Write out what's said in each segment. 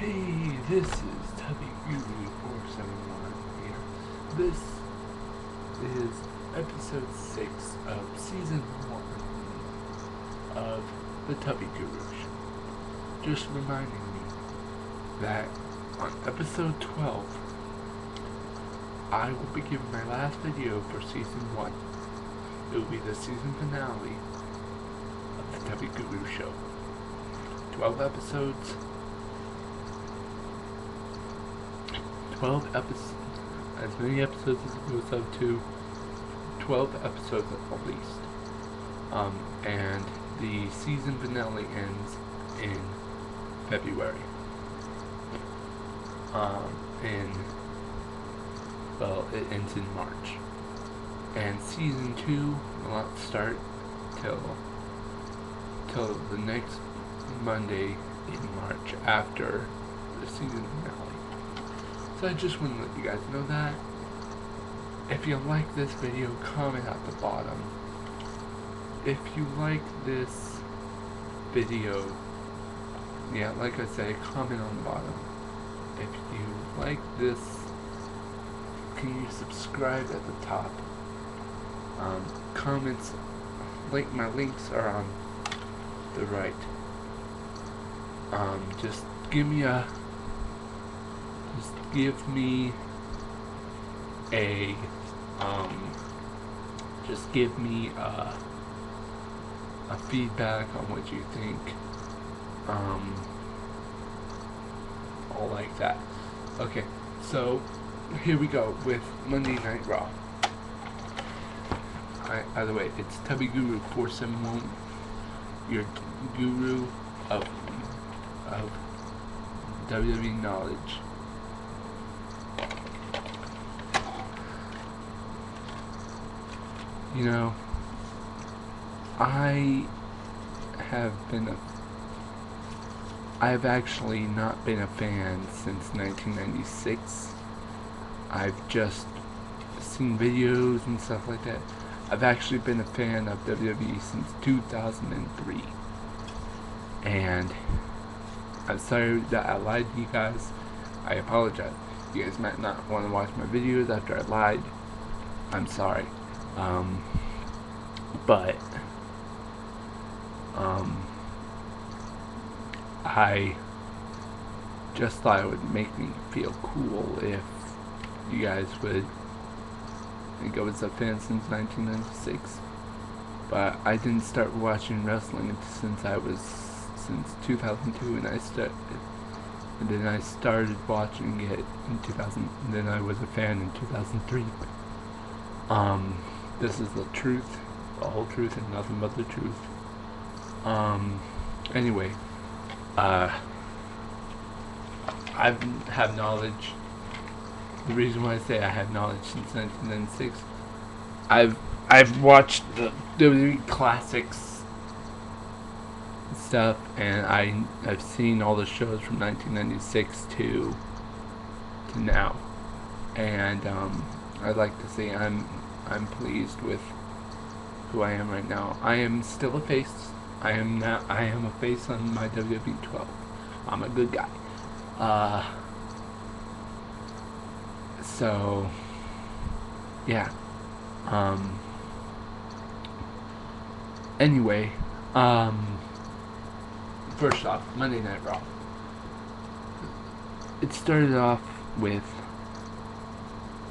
Hey, this is Tubby Guru 471 here. This is episode 6 of season 1 of the Tubby Guru Show. Just reminding me that on episode 12, I will be giving my last video for season 1. It will be the season finale of the Tubby Guru Show. 12 episodes. 12 episodes, as many episodes as it goes up to, 12 episodes at least. And the season finale ends in February. It ends in March. And season 2 will not start till the next Monday in March after the season finale. So I just want to let you guys know that. If you like this video, comment at the bottom. If you like this video, yeah, like I said, comment on the bottom. If you like this, can you subscribe at the top? Comments, my links are on the right. Just give me a feedback on what you think, all like that. Okay, so here we go with Monday Night Raw. By the way, it's Tubby Guru 471, your guru of WWE knowledge. You know, I've actually not been a fan since 1996. I've just seen videos and stuff like that. I've actually been a fan of WWE since 2003. And I'm sorry that I lied to you guys. I apologize. You guys might not want to watch my videos after I lied. I'm sorry. But I just thought it would make me feel cool if you guys would think I was a fan since 1996. But I didn't start watching wrestling since 2002, and then I started watching it in 2000, and then I was a fan in 2003. This is the truth, the whole truth, and nothing but the truth. Anyway, I have knowledge. The reason why I say I have knowledge since 1996, I've watched the WWE classics stuff, and I've seen all the shows from 1996 to now, and I'd like to say I'm pleased with who I am right now. I am still a face. I am a face on my WWE 12. I'm a good guy. So yeah. Anyway, first off, Monday Night Raw. It started off with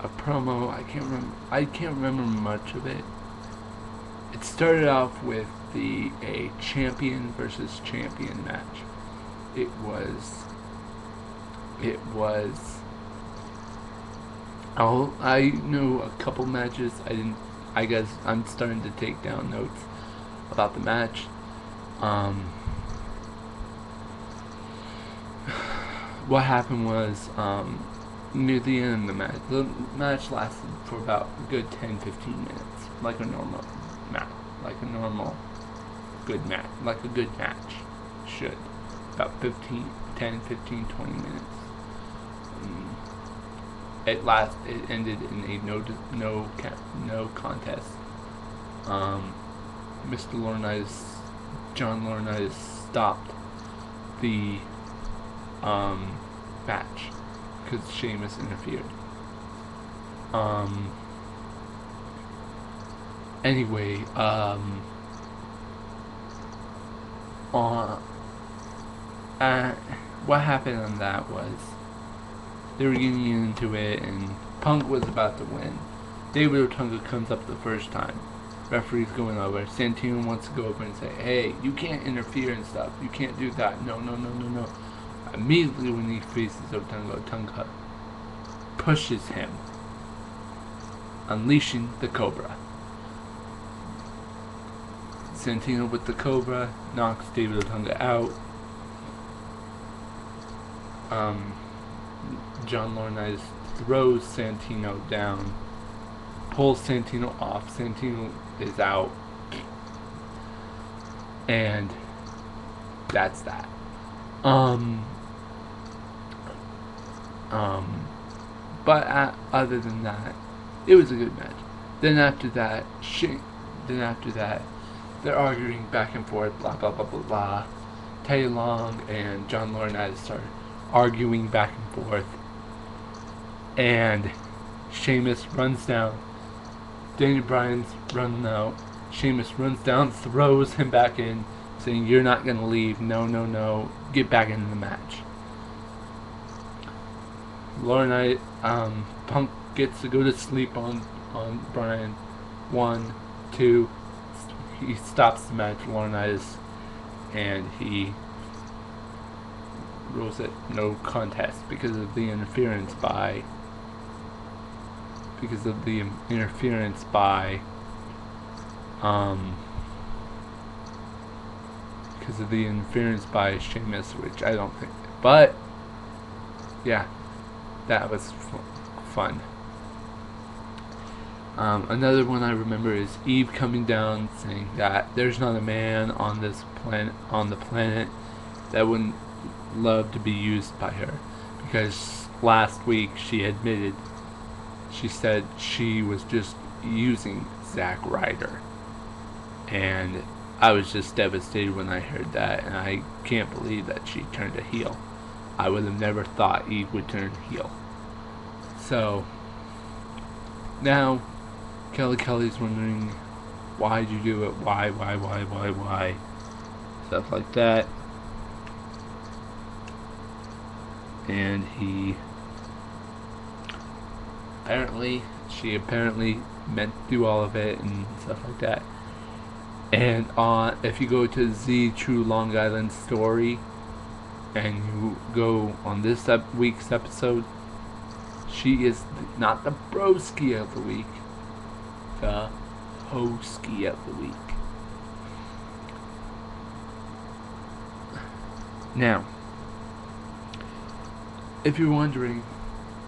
a promo. I can't remember much of it. It started off with a champion versus champion match. It was I know a couple matches. I guess I'm starting to take down notes about the match. What happened was, near the end of the match lasted for about a good 10-15 minutes, like a normal match, like a good match should. About 10, 15, 20 minutes. It ended in a no contest. John Laurinaitis stopped the match because Sheamus interfered. Anyway, what happened on that was they were getting into it, and Punk was about to win. David Otunga comes up the first time. Referee's going over. Santino wants to go over and say, "Hey, you can't interfere and stuff. You can't do that. No, no, no, no, no." Immediately when he faces Otunga, Otunga pushes him, unleashing the Cobra. Santino with the Cobra knocks David Otunga out. John Laurinaitis throws Santino down, pulls Santino off. Santino is out, and that's that. But other than that, it was a good match. Then after that, they're arguing back and forth, blah blah blah blah blah. Teddy Long and John Laurinaitis start arguing back and forth, and Sheamus runs down. Danny Bryan's running out. Sheamus runs down, throws him back in, saying, "You're not gonna leave. No, no, no. Get back into the match." Laurinaitis, Punk gets to go to sleep on Bryan. 1, 2. He stops the match, Laurinaitis, and he rules it no contest because of the interference by Sheamus, which I don't think, but yeah, that was fun. Another one I remember is Eve coming down saying that there's not a man on the planet that wouldn't love to be used by her, because last week she said she was just using Zack Ryder, and I was just devastated when I heard that, and I can't believe that she turned a heel. I would have never thought Eve would turn heel. So now Kelly's wondering, why'd you do it? Why? Stuff like that. And she apparently meant to do all of it and stuff like that. And if you go to Z True Long Island Story and you go on this week's episode, she is not the broski of the week, the hoeski of the week. Now, if you're wondering,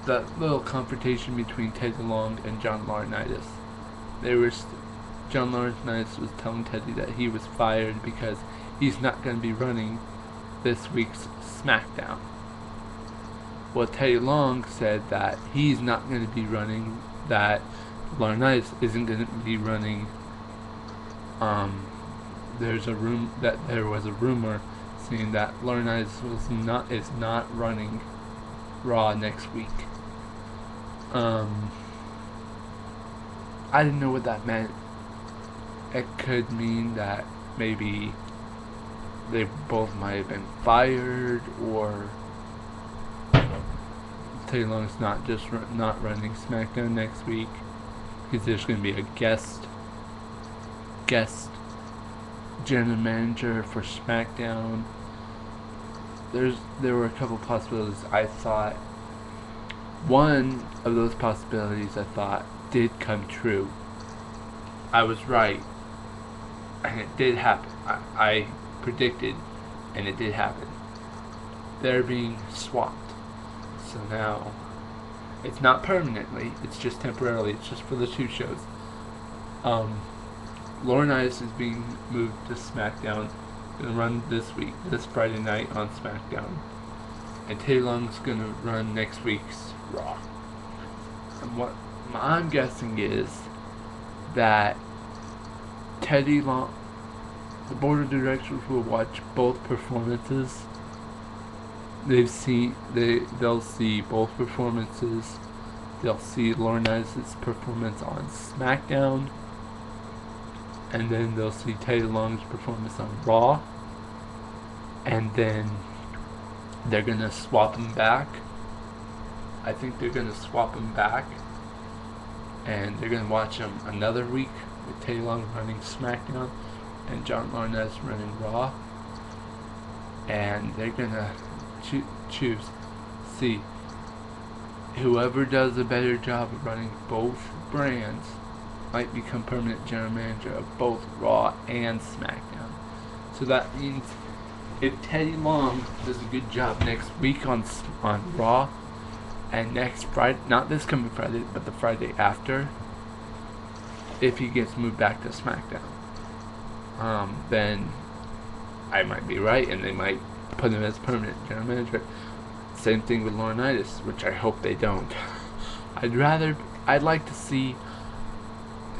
that little confrontation between Teddy Long and John Laurinaitis, John Laurinaitis was telling Teddy that he was fired because he's not going to be running this week's SmackDown. Well, Teddy Long said that he's not going to be running, that Laurinaitis isn't going to be running. There was a rumor saying that Laurinaitis is not running Raw next week. I didn't know what that meant. It could mean that maybe they both might have been fired, or Teddy Long's not running SmackDown next week because there's going to be a guest general manager for SmackDown. There were a couple possibilities. I thought one of those possibilities did come true. I was right, and it did happen. I predicted, and it did happen. They're being swapped. So now, it's not permanently, it's just temporarily, it's just for the 2 shows. Laurinaitis is being moved to SmackDown, going to run this Friday night on SmackDown. And Teddy Long's going to run next week's Raw. And what I'm guessing is that Teddy Long, the board of directors will watch both performances they'll see both performances. They'll see Laurinaitis' performance on SmackDown, and then they'll see Teddy Long's performance on Raw, and then they're gonna swap them back. I think they're gonna swap them back, and they're gonna watch them another week with Teddy Long running SmackDown and John Laurinaitis running Raw, and they're gonna choose. See, whoever does a better job of running both brands might become permanent general manager of both Raw and SmackDown. So that means if Teddy Long does a good job next week on Raw, and next Friday, not this coming Friday, but the Friday after, if he gets moved back to SmackDown, then I might be right, and they might put him as permanent general manager. Same thing with Laurinaitis, which I hope they don't. I'd like to see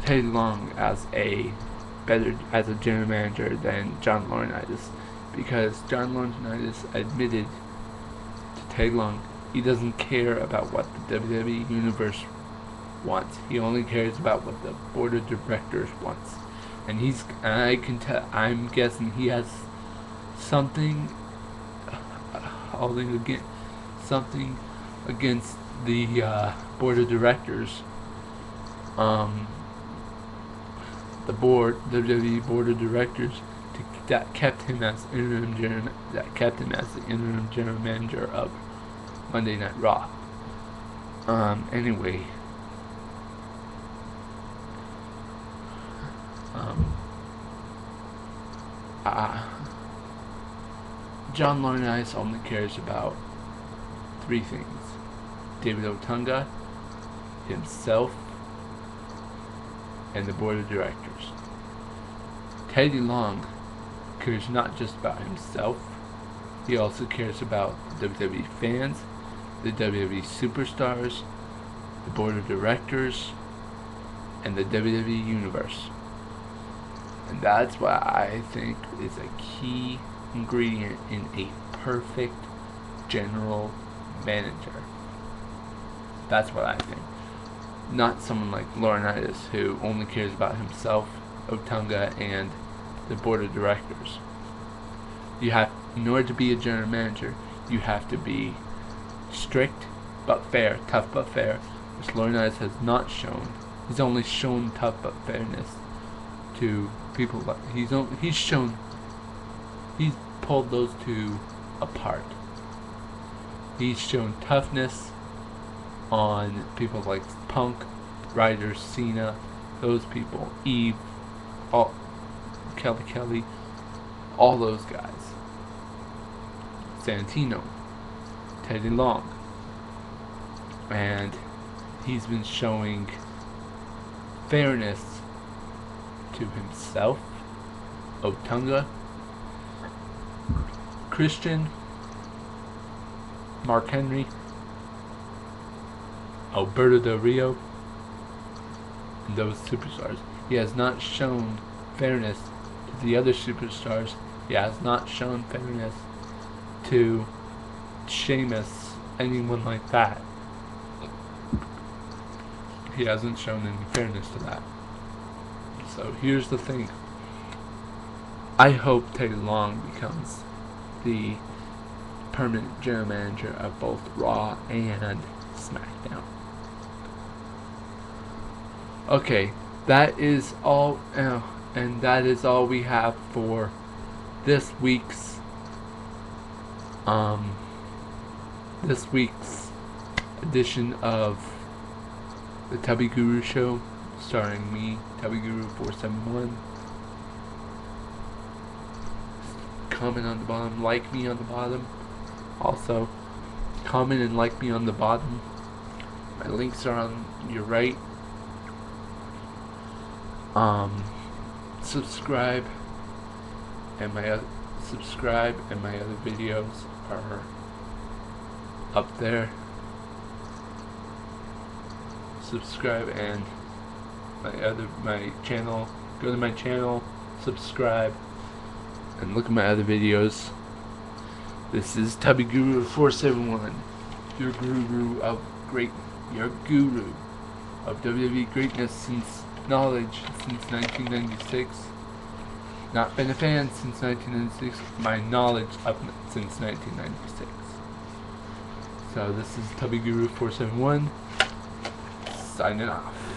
Teddy Long as a general manager than John Laurinaitis, because John Laurinaitis admitted to Teddy Long he doesn't care about what the WWE Universe wants. He only cares about what the board of directors wants. And I'm guessing he has something against the board of directors. The WWE board of directors that kept him as the interim general manager of Monday Night Raw. Anyway. John Laurinaitis only cares about three things: David Otunga, himself, and the board of directors. Teddy Long cares not just about himself, he also cares about the WWE fans, the WWE superstars, the board of directors, and the WWE Universe. And that's what I think is a key ingredient in a perfect general manager. That's what I think. Not someone like Laurinaitis, who only cares about himself, Otunga, and the board of directors. In order to be a general manager, you have to be strict but fair, tough but fair, which Laurinaitis has not shown. He's only shown tough but fairness to people. He's pulled those two apart. He's shown toughness on people like Punk, Ryder, Cena, those people, Eve, Kelly, all those guys. Santino, Teddy Long. And he's been showing fairness to himself, Otunga, Christian, Mark Henry, Alberto Del Rio, and those superstars. He has not shown fairness to the other superstars. He has not shown fairness to Sheamus, anyone like that. He hasn't shown any fairness to that. So here's the thing. I hope Teddy Long becomes the permanent general manager of both Raw and SmackDown. Okay, that is all, and that is all we have for this week's edition of the Tubby Guru Show, starring me, Tubby Guru 471. Comment on the bottom, like me on the bottom. Also, comment and like me on the bottom. My links are on your right. Subscribe, and my other videos are up there. Subscribe, and my channel. Go to my channel, subscribe, and look at my other videos. This is Tubby Guru 471, your guru of WWE greatness since knowledge since 1996. Not been a fan since 1996. My knowledge up since 1996. So this is Tubby Guru 471 signing off.